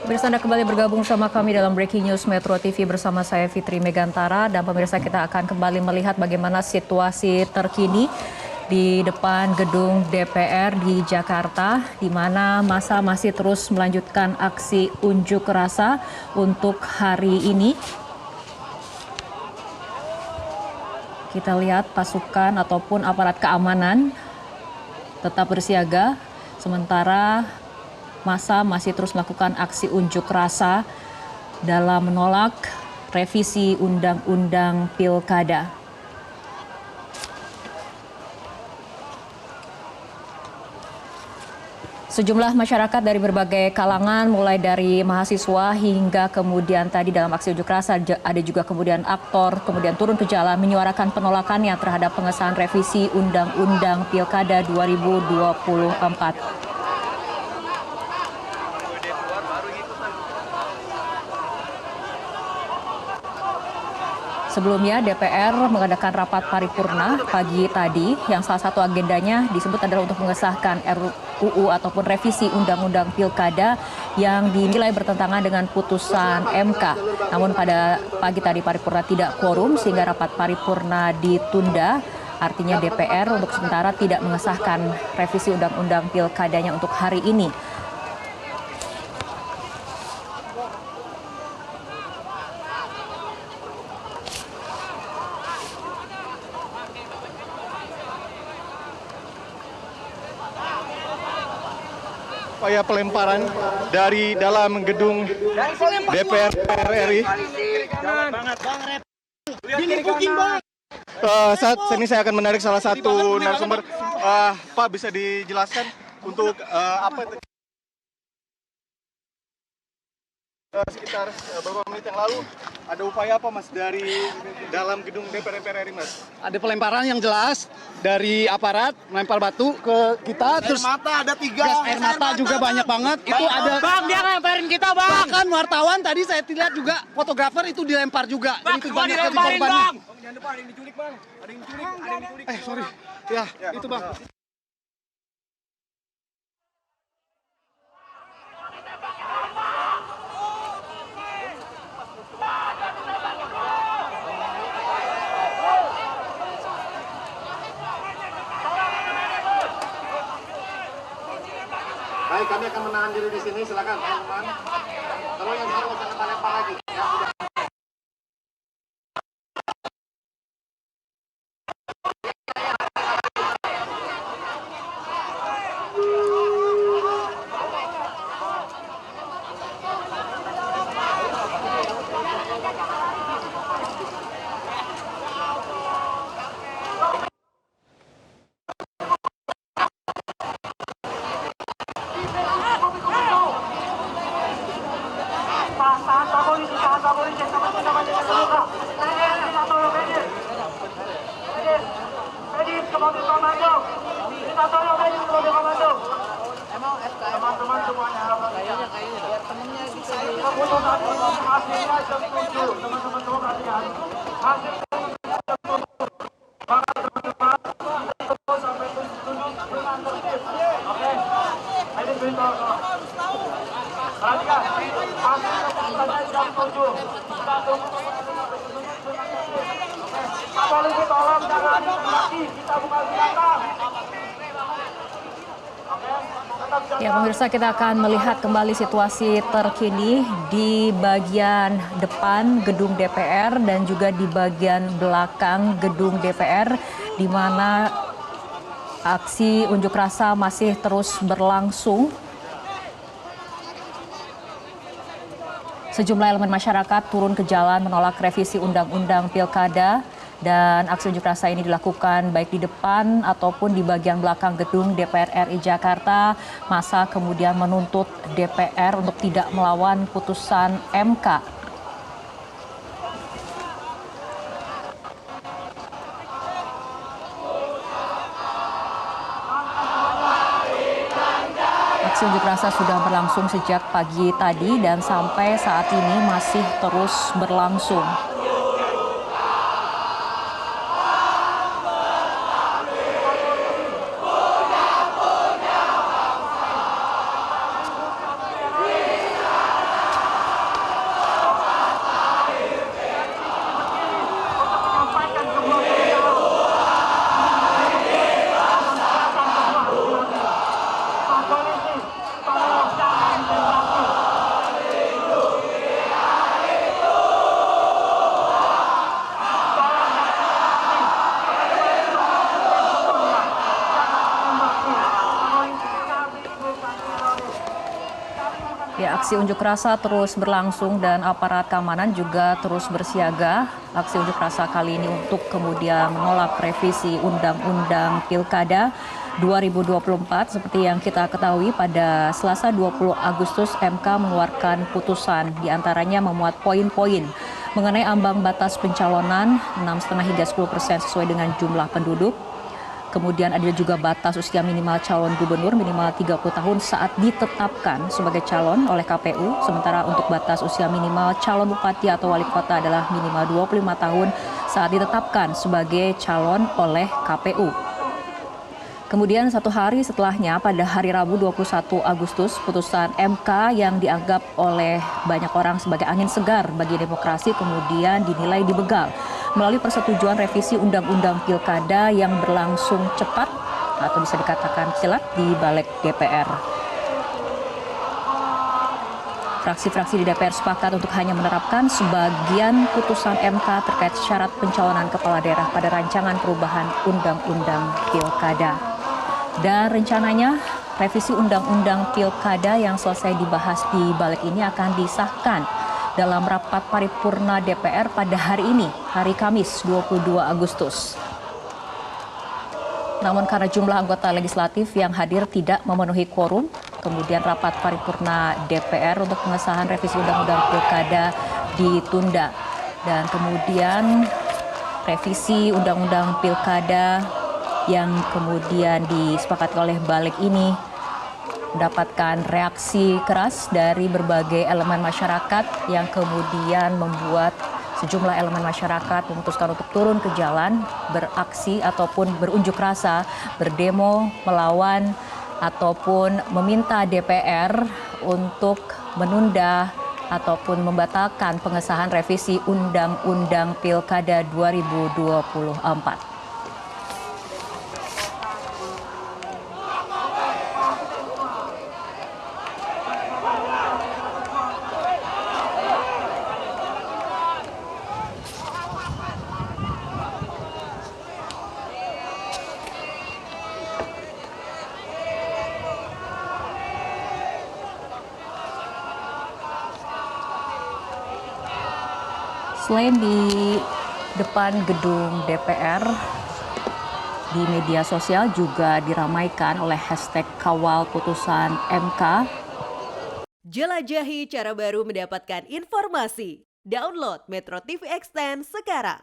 Pemirsa, Anda kembali bergabung sama kami dalam Breaking News Metro TV bersama saya Fitri Megantara. Dan pemirsa, kita akan kembali melihat bagaimana situasi terkini di depan gedung DPR di Jakarta, di mana massa masih terus melanjutkan aksi unjuk rasa untuk hari ini. Kita lihat pasukan ataupun aparat keamanan tetap bersiaga, sementara massa masih terus melakukan aksi unjuk rasa dalam menolak revisi Undang-Undang Pilkada. Sejumlah masyarakat dari berbagai kalangan, mulai dari mahasiswa hingga kemudian tadi dalam aksi unjuk rasa ada juga kemudian aktor, kemudian turun ke jalan menyuarakan penolakannya terhadap pengesahan revisi Undang-Undang Pilkada 2024. Sebelumnya DPR mengadakan rapat paripurna pagi tadi yang salah satu agendanya disebut adalah untuk mengesahkan RUU ataupun revisi Undang-Undang Pilkada yang dinilai bertentangan dengan putusan MK. Namun pada pagi tadi paripurna tidak quorum sehingga rapat paripurna ditunda. Artinya DPR untuk sementara tidak mengesahkan revisi Undang-Undang Pilkadanya untuk hari ini. Upaya pelemparan dari dalam gedung DPR RI. Saat ini saya akan menarik salah satu narasumber. Pak, bisa dijelaskan untuk apa itu? Sekitar beberapa menit yang lalu ada upaya apa, Mas, dari dalam gedung DPR RI, Mas? Ada pelemparan yang jelas dari aparat melempar batu ke kita, terus mata ada 3. gas air mata juga banyak banget. Itu ada. Bang, dia ngelemparin kita, Bang. Bahkan wartawan tadi saya lihat juga fotografer itu dilempar juga. Bang, Itu semua banyak dilemparin, korbannya. Bang. Jangan depan, ada yang diculik, Bang. Ada yang diculik, ada yang diculik. Sorry. Ya, itu Bang. Baik, kami akan menahan diri di sini. Silakan, teman-teman. Kalau yang satu jangan lempar lagi. Ya, sudah. Teman-teman semuanya, kayaknya temennya bisa hasilnya jam 7. Teman-teman semua perhatikan. Hasil sampai 7 dengan tertib. Oke. Ini berita. Perhatikan. Hasil keputusannya jam 7. Kita tunggu Pak polisi, tolong jangan lagi. Kita bukan senjata. Ya, pemirsa, kita akan melihat kembali situasi terkini di bagian depan gedung DPR dan juga di bagian belakang gedung DPR, di mana aksi unjuk rasa masih terus berlangsung. Sejumlah elemen masyarakat turun ke jalan menolak revisi Undang-Undang Pilkada. Dan aksi unjuk rasa ini dilakukan baik di depan ataupun di bagian belakang gedung DPR RI Jakarta. Massa kemudian menuntut DPR untuk tidak melawan putusan MK. Aksi unjuk rasa sudah berlangsung sejak pagi tadi dan sampai saat ini masih terus berlangsung. Ya, aksi unjuk rasa terus berlangsung dan aparat keamanan juga terus bersiaga. Aksi unjuk rasa kali ini untuk kemudian menolak revisi Undang-Undang Pilkada 2024. Seperti yang kita ketahui pada Selasa 20 Agustus MK mengeluarkan putusan, diantaranya memuat poin-poin mengenai ambang batas pencalonan 6,5 hingga 10% sesuai dengan jumlah penduduk. Kemudian ada juga batas usia minimal calon gubernur minimal 30 tahun saat ditetapkan sebagai calon oleh KPU. Sementara untuk batas usia minimal calon bupati atau wali kota adalah minimal 25 tahun saat ditetapkan sebagai calon oleh KPU. Kemudian satu hari setelahnya pada hari Rabu 21 Agustus, putusan MK yang dianggap oleh banyak orang sebagai angin segar bagi demokrasi kemudian dinilai dibegal melalui persetujuan revisi Undang-Undang Pilkada yang berlangsung cepat atau bisa dikatakan kilat di balik DPR. Fraksi-fraksi di DPR sepakat untuk hanya menerapkan sebagian putusan MK terkait syarat pencalonan kepala daerah pada rancangan perubahan Undang-Undang Pilkada. Dan rencananya revisi Undang-Undang Pilkada yang selesai dibahas di balik ini akan disahkan dalam rapat paripurna DPR pada hari ini, hari Kamis 22 Agustus. Namun karena jumlah anggota legislatif yang hadir tidak memenuhi quorum, kemudian rapat paripurna DPR untuk pengesahan revisi Undang-Undang Pilkada ditunda. Dan kemudian revisi Undang-Undang Pilkada yang kemudian disepakati oleh balik ini mendapatkan reaksi keras dari berbagai elemen masyarakat yang kemudian membuat sejumlah elemen masyarakat memutuskan untuk turun ke jalan, beraksi ataupun berunjuk rasa, berdemo, melawan ataupun meminta DPR untuk menunda ataupun membatalkan pengesahan revisi Undang-Undang Pilkada 2024. Selain di depan gedung DPR, di media sosial juga diramaikan oleh hashtag kawal putusan MK. Jelajahi cara baru mendapatkan informasi. Download Metro TV Extend sekarang.